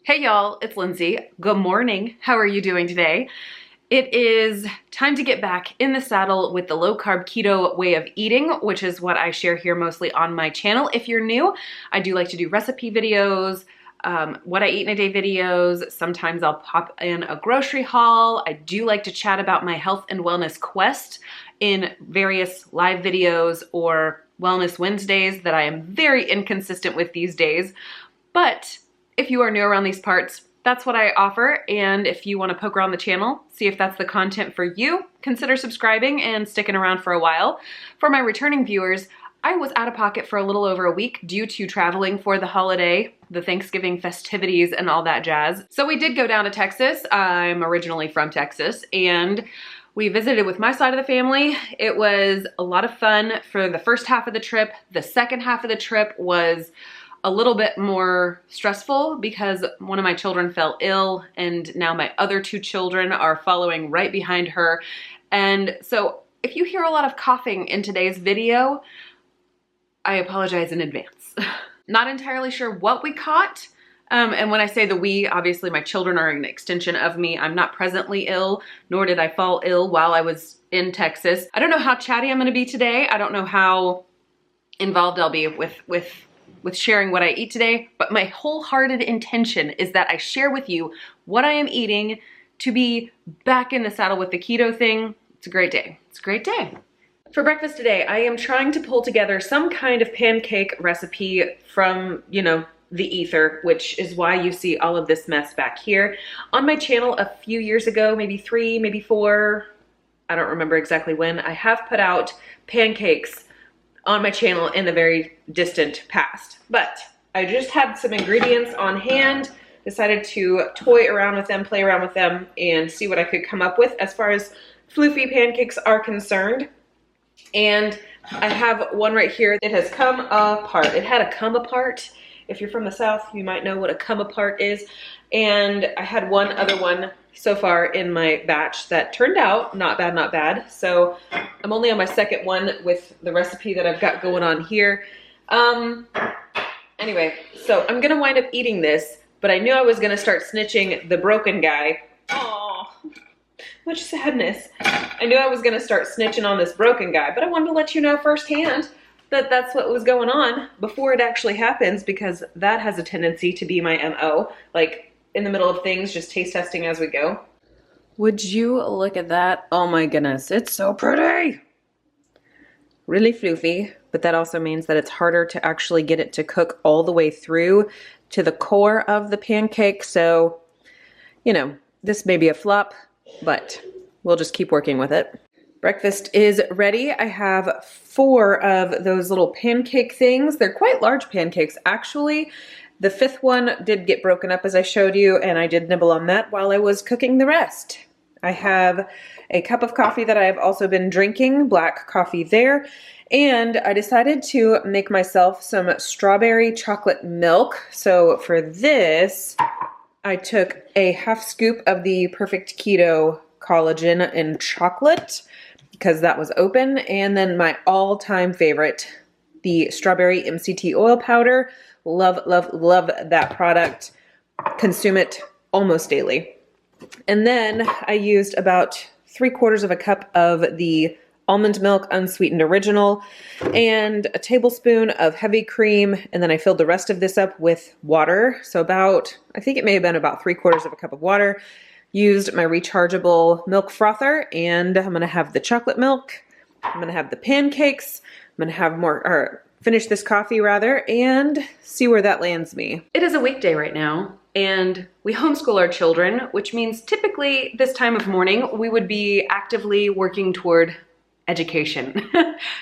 Hey y'all, it's Lindsay. Good morning. How are you doing today? It is time to get back in the saddle with the low carb keto way of eating, which is what I share here mostly on my channel. If you're new, I do like to do recipe videos, what I eat in a day videos. Sometimes I'll pop in a grocery haul. I do like to chat about my health and wellness quest in various live videos or Wellness Wednesdays that I am very inconsistent with these days. But if you are new around these parts, that's what I offer. And if you want to poke around the channel, see if that's the content for you, consider subscribing and sticking around for a while. For my returning viewers, I was out of pocket for a little over a week due to traveling for the holiday, the Thanksgiving festivities and all that jazz. So we did go down to Texas. I'm originally from Texas, and we visited with my side of the family. It was a lot of fun for the first half of the trip. The second half of the trip was a little bit more stressful because one of my children fell ill, and now my other two children are following right behind her. And so if you hear a lot of coughing in today's video, I apologize in advance. Not entirely sure what we caught. And when I say the we, obviously my children are an extension of me. I'm not presently ill, nor did I fall ill while I was in Texas. I don't know how chatty I'm gonna be today. I don't know how involved I'll be with sharing what I eat today, but my wholehearted intention is that I share with you what I am eating to be back in the saddle with the keto thing. It's a great day. It's a great day. For breakfast today, I am trying to pull together some kind of pancake recipe from, the ether, which is why you see all of this mess back here. On my channel a few years ago, maybe 3, maybe 4, I don't remember exactly when, I have put out pancakes on my channel in the very distant past. But I just had some ingredients on hand, decided to toy around with them, play around with them, and see what I could come up with as far as floofy pancakes are concerned. And I have one right here that has come apart. It had a come apart. If you're from the South, you might know what a come apart is. And I had one other one so far in my batch that turned out not bad, not bad. So I'm only on my second one with the recipe that I've got going on here. Anyway, so I'm gonna wind up eating this, but I knew I was gonna start snitching the broken guy. Oh, much sadness. I knew I was gonna start snitching on this broken guy, but I wanted to let you know firsthand that that's what was going on before it actually happens, because that has a tendency to be my MO. Like, in the middle of things, just taste testing as we go. Would you look at that? Oh my goodness, it's so pretty. Really floofy, but that also means that it's harder to actually get it to cook all the way through to the core of the pancake. So, this may be a flop, but we'll just keep working with it. Breakfast is ready. I have 4 of those little pancake things. They're quite large pancakes, actually. The 5th one did get broken up, as I showed you, and I did nibble on that while I was cooking the rest. I have a cup of coffee that I have also been drinking, black coffee there, and I decided to make myself some strawberry chocolate milk. So for this, I took a half scoop of the Perfect Keto collagen in chocolate, because that was open, and then my all-time favorite, the strawberry MCT oil powder. Love, love, love that product. Consume it almost daily. And then I used about 3/4 of a cup of the almond milk unsweetened original and a tablespoon of heavy cream. And then I filled the rest of this up with water. So I think it may have been about 3/4 of a cup of water. Used my rechargeable milk frother, and I'm gonna have the chocolate milk. I'm gonna have the pancakes. I'm gonna have finish this coffee rather, and see where that lands me. It is a weekday right now, and we homeschool our children, which means typically this time of morning we would be actively working toward education.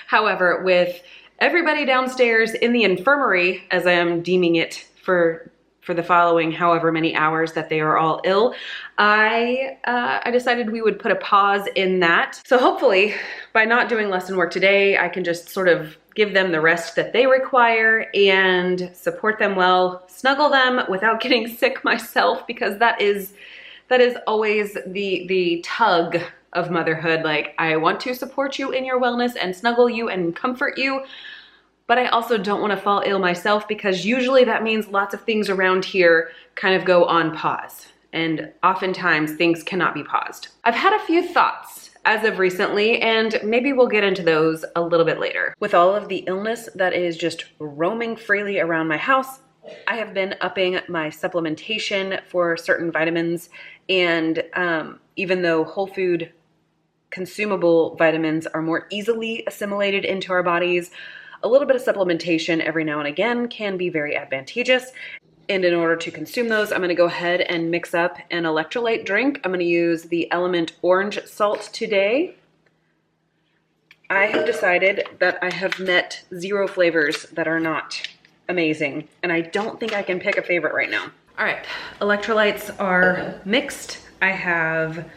However, with everybody downstairs in the infirmary, as I am deeming it for the following however many hours that they are all ill, I decided we would put a pause in that. So hopefully by not doing lesson work today, I can just sort of give them the rest that they require and support them well, snuggle them without getting sick myself, because that is always the tug of motherhood. Like, I want to support you in your wellness and snuggle you and comfort you, but I also don't want to fall ill myself because usually that means lots of things around here kind of go on pause. And oftentimes things cannot be paused. I've had a few thoughts as of recently, and maybe we'll get into those a little bit later. With all of the illness that is just roaming freely around my house, I have been upping my supplementation for certain vitamins, and even though whole food consumable vitamins are more easily assimilated into our bodies, a little bit of supplementation every now and again can be very advantageous. And in order to consume those, I'm gonna go ahead and mix up an electrolyte drink. I'm gonna use the Element Orange Salt today. I have decided that I have met 0 flavors that are not amazing, and I don't think I can pick a favorite right now. All right, electrolytes are mixed. I have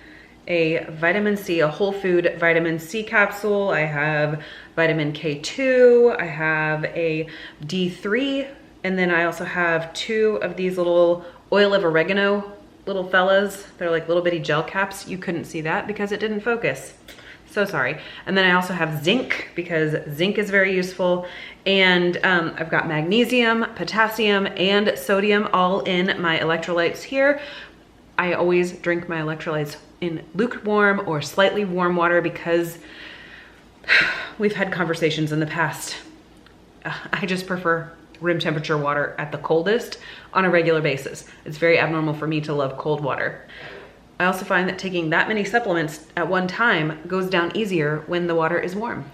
a vitamin C, a whole food vitamin C capsule. I have vitamin K2. I have a D3. And then I also have 2 of these little oil of oregano little fellas. They're like little bitty gel caps. You couldn't see that because it didn't focus. So sorry. And then I also have zinc because zinc is very useful. And I've got magnesium, potassium, and sodium all in my electrolytes here. I always drink my electrolytes in lukewarm or slightly warm water because we've had conversations in the past. I just prefer room temperature water at the coldest on a regular basis. It's very abnormal for me to love cold water. I also find that taking that many supplements at one time goes down easier when the water is warm.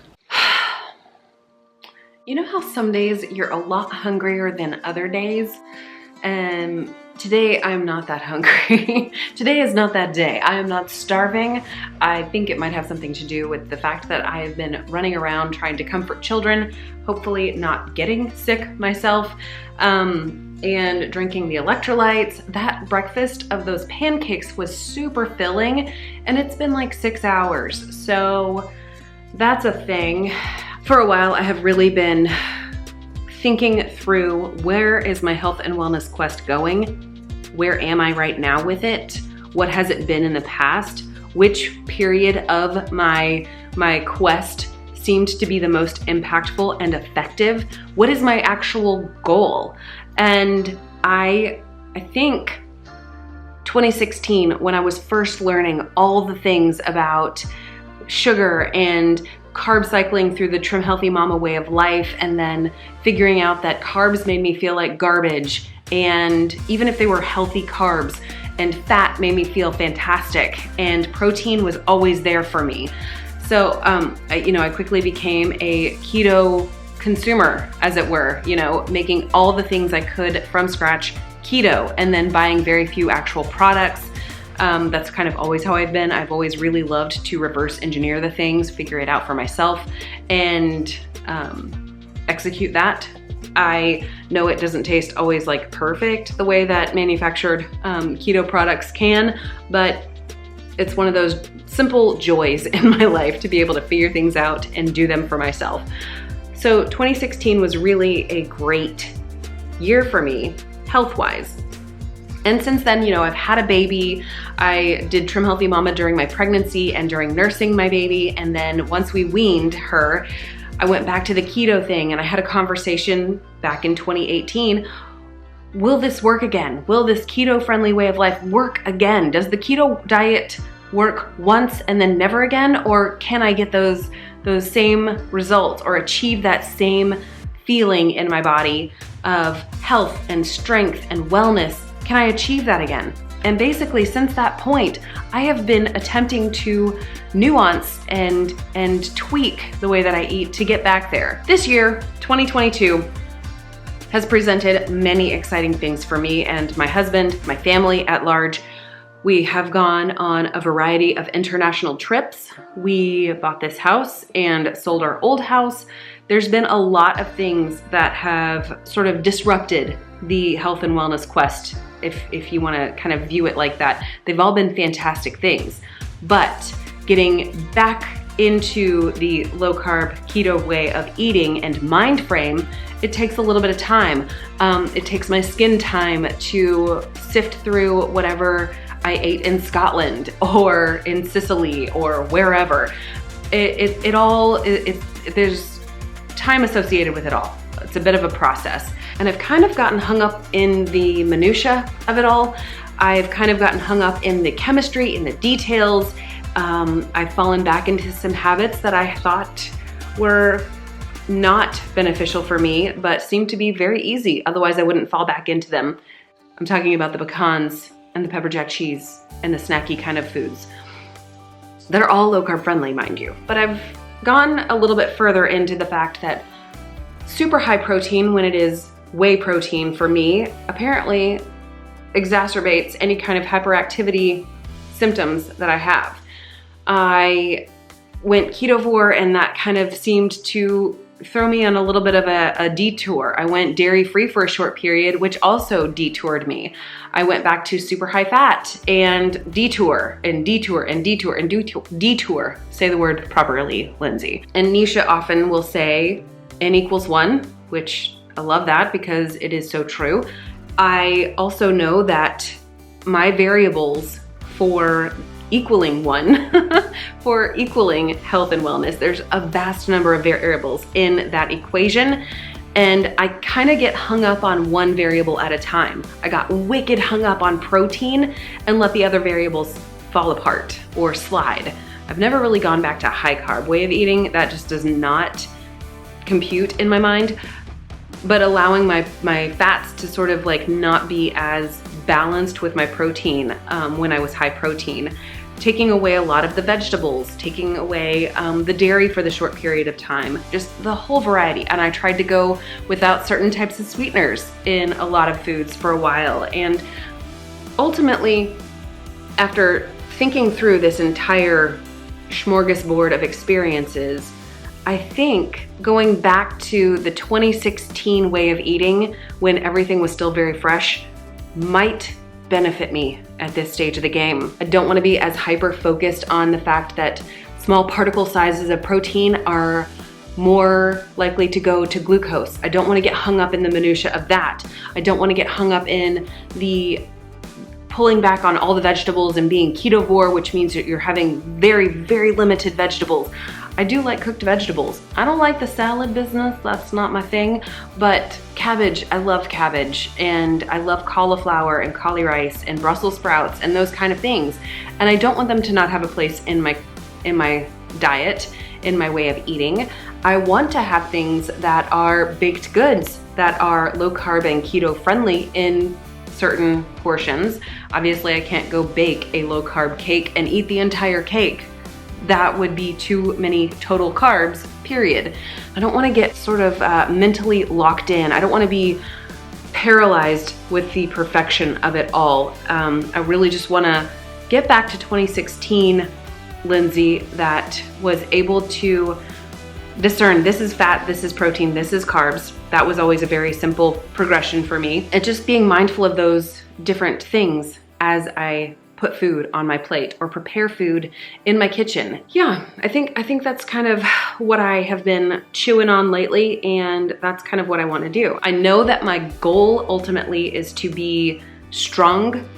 You know how some days you're a lot hungrier than other days? And today I'm not that hungry. Today is not that day. I am not starving. I think it might have something to do with the fact that I have been running around trying to comfort children, hopefully not getting sick myself, and drinking the electrolytes. That breakfast of those pancakes was super filling, and it's been like 6 hours. So that's a thing. For a while, I have really been thinking through, where is my health and wellness quest going? Where am I right now with it? What has it been in the past? Which period of my quest seemed to be the most impactful and effective? What is my actual goal? And I think 2016, when I was first learning all the things about sugar and carb cycling through the Trim Healthy Mama way of life, and then figuring out that carbs made me feel like garbage, and even if they were healthy carbs, and fat made me feel fantastic, and protein was always there for me. So I quickly became a keto consumer, as it were, making all the things I could from scratch keto, and then buying very few actual products. That's kind of always how I've been. I've always really loved to reverse engineer the things, figure it out for myself, and execute that. I know it doesn't taste always like perfect the way that manufactured keto products can, but it's one of those simple joys in my life to be able to figure things out and do them for myself. So 2016 was really a great year for me, health-wise. And since then, I've had a baby. I did Trim Healthy Mama during my pregnancy and during nursing my baby. And then once we weaned her, I went back to the keto thing, and I had a conversation back in 2018. Will this work again? Will this keto-friendly way of life work again? Does the keto diet work once and then never again? Or can I get those same results or achieve that same feeling in my body of health and strength and wellness? Can I achieve that again? And basically, since that point, I have been attempting to nuance and tweak the way that I eat to get back there. This year, 2022, has presented many exciting things for me and my husband, my family at large. We have gone on a variety of international trips. We bought this house and sold our old house. There's been a lot of things that have sort of disrupted the health and wellness quest, if you want to kind of view it like that. They've all been fantastic things, but getting back into the low carb keto way of eating and mind frame, it takes a little bit of time. It takes my skin time to sift through whatever I ate in Scotland or in Sicily or wherever. There's time associated with it all. It's a bit of a process. And I've kind of gotten hung up in the minutia of it all. I've kind of gotten hung up in the chemistry, in the details. I've fallen back into some habits that I thought were not beneficial for me, but seemed to be very easy. Otherwise, I wouldn't fall back into them. I'm talking about the pecans and the pepper jack cheese and the snacky kind of foods that are all low carb friendly, mind you. But I've gone a little bit further into the fact that super high protein, when it is whey protein for me, apparently exacerbates any kind of hyperactivity symptoms that I have. I went Ketovore and that kind of seemed to throw me on a little bit of a detour. I went dairy free for a short period, which also detoured me. I went back to super high fat and detour and detour and detour and detour. Say the word properly, Lindsay. And Nisha often will say N equals 1, which I love that because it is so true. I also know that my variables for equaling 1, for equaling health and wellness, there's a vast number of variables in that equation. And I kind of get hung up on one variable at a time. I got wicked hung up on protein and let the other variables fall apart or slide. I've never really gone back to a high carb way of eating. That just does not compute in my mind. But allowing my fats to sort of like not be as balanced with my protein when I was high protein. Taking away a lot of the vegetables, taking away the dairy for the short period of time, just the whole variety. And I tried to go without certain types of sweeteners in a lot of foods for a while. And ultimately, after thinking through this entire smorgasbord of experiences, I think going back to the 2016 way of eating when everything was still very fresh might benefit me at this stage of the game. I don't want to be as hyper focused on the fact that small particle sizes of protein are more likely to go to glucose. I don't want to get hung up in the minutia of that. I don't want to get hung up in the pulling back on all the vegetables and being ketovore, which means that you're having very, very limited vegetables. I do like cooked vegetables. I don't like the salad business, that's not my thing, but cabbage, I love cabbage, and I love cauliflower and cauli rice and Brussels sprouts and those kind of things. And I don't want them to not have a place in my diet, in my way of eating. I want to have things that are baked goods, that are low carb and keto friendly in certain portions. Obviously, I can't go bake a low carb cake and eat the entire cake. That would be too many total carbs, period. I don't want to get sort of mentally locked in. I don't want to be paralyzed with the perfection of it all. I really just want to get back to 2016 Lindsey that was able to discern this is fat, this is protein, this is carbs. That was always a very simple progression for me. And just being mindful of those different things as I put food on my plate or prepare food in my kitchen. Yeah, I think that's kind of what I have been chewing on lately, and that's kind of what I want to do. I know that my goal ultimately is to be strong,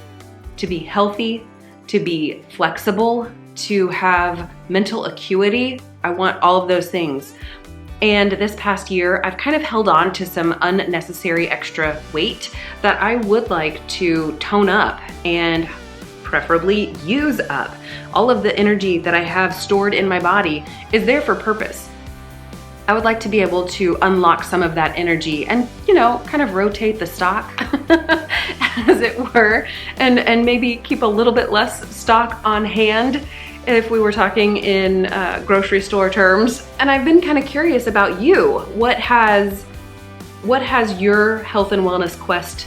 to be healthy, to be flexible, to have mental acuity. I want all of those things. And this past year, I've kind of held on to some unnecessary extra weight that I would like to tone up and preferably use up. All of the energy that I have stored in my body is there for purpose. I would like to be able to unlock some of that energy and, you know, kind of rotate the stock, as it were, and maybe keep a little bit less stock on hand if we were talking in grocery store terms. And I've been kind of curious about you. What has your health and wellness quest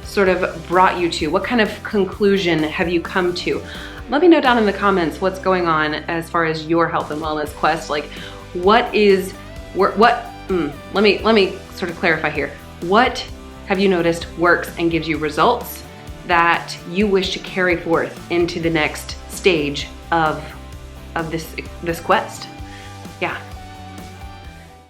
sort of brought you to? What kind of conclusion have you come to? Let me know down in the comments what's going on as far as your health and wellness quest. Like, let me sort of clarify here. What have you noticed works and gives you results that you wish to carry forth into the next stage of this quest? Yeah.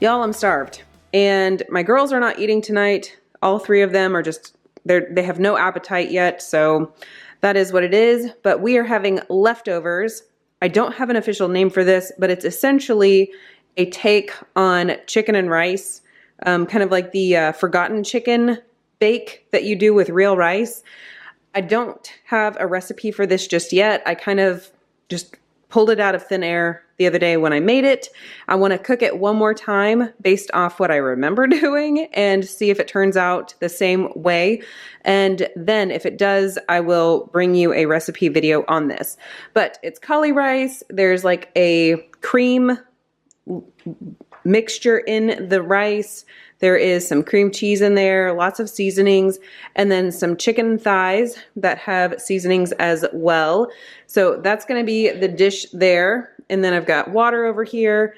Y'all, I'm starved. And my girls are not eating tonight. All three of them are just, they have no appetite yet, so that is what it is. But we are having leftovers. I don't have an official name for this, but it's essentially a take on chicken and rice, kind of like the forgotten chicken bake that you do with real rice. I don't have a recipe for this just yet. I kind of just pulled it out of thin air the other day when I made it. I want to cook it one more time based off what I remember doing and see if it turns out the same way. And then if it does, I will bring you a recipe video on this. But it's cauli rice. There's like a cream mixture in the rice. There is some cream cheese in there, lots of seasonings, and then some chicken thighs that have seasonings as well. So that's going to be the dish there. And then I've got water over here.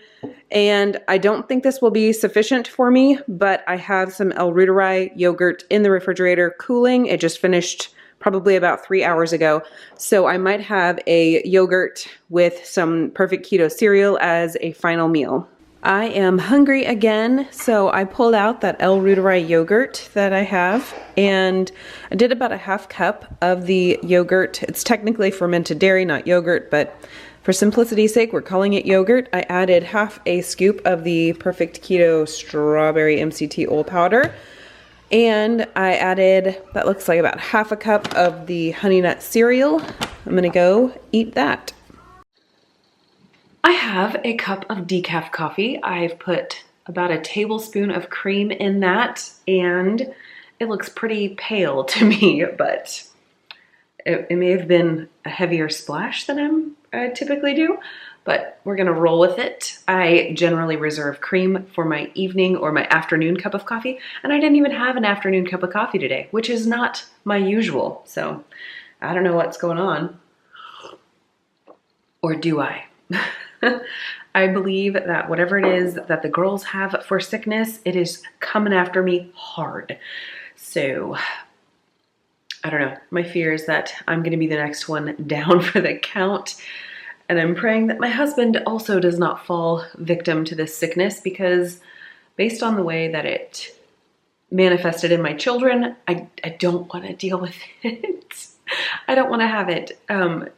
And I don't think this will be sufficient for me, but I have some El Ruderai yogurt in the refrigerator cooling. It just finished probably about 3 hours ago. So I might have a yogurt with some Perfect Keto cereal as a final meal. I am hungry again, so I pulled out that El Ruderai yogurt that I have, and I did about a half cup of the yogurt. It's technically fermented dairy, not yogurt, but for simplicity's sake, we're calling it yogurt. I added half a scoop of the Perfect Keto strawberry MCT oil powder, and I added, that looks like about half a cup of the honey nut cereal. I'm gonna go eat that. I have a cup of decaf coffee. I've put about a tablespoon of cream in that, and it looks pretty pale to me, but it may have been a heavier splash than I typically do, but we're gonna roll with it. I generally reserve cream for my evening or my afternoon cup of coffee, and I didn't even have an afternoon cup of coffee today, which is not my usual, so I don't know what's going on. Or do I? I believe that whatever it is that the girls have for sickness, it is coming after me hard. So I don't know. My fear is that I'm going to be the next one down for the count. And I'm praying that my husband also does not fall victim to this sickness, because based on the way that it manifested in my children, I don't want to deal with it. I don't want to have it.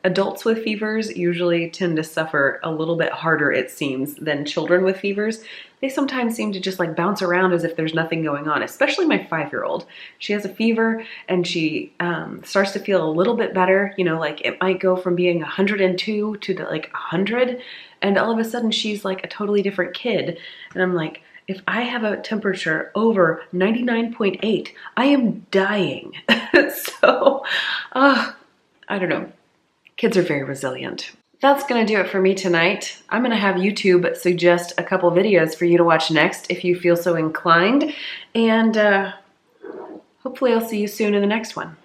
Adults with fevers usually tend to suffer a little bit harder, it seems, than children with fevers. They sometimes seem to just like bounce around as if there's nothing going on, especially my 5-year-old. She has a fever and she starts to feel a little bit better. You know, like it might go from being 102 to like 100, and all of a sudden she's like a totally different kid. And I'm like, if I have a temperature over 99.8, I am dying. So, I don't know. Kids are very resilient. That's gonna do it for me tonight. I'm gonna have YouTube suggest a couple videos for you to watch next if you feel so inclined. And hopefully I'll see you soon in the next one.